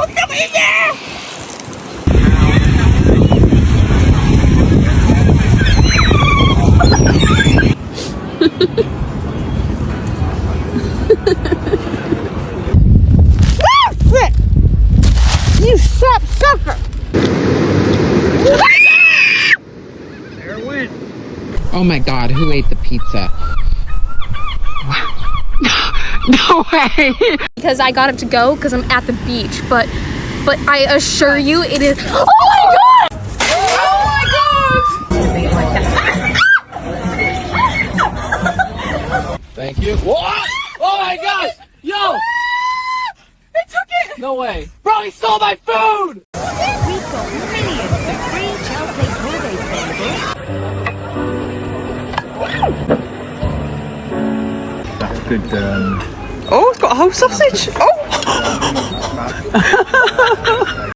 Come in there! You sucker! There it went. Oh my god, who ate the pizza? No way! Because I got it to go because I'm at the beach, but I assure you it is. Oh my god! Oh my god! Thank you. What? Oh my gosh! Yo! They took it! No way. Bro, he stole my food! We've got millions of free Chelsea holidays available. That's good, Oh, it's got a whole sausage! Oh!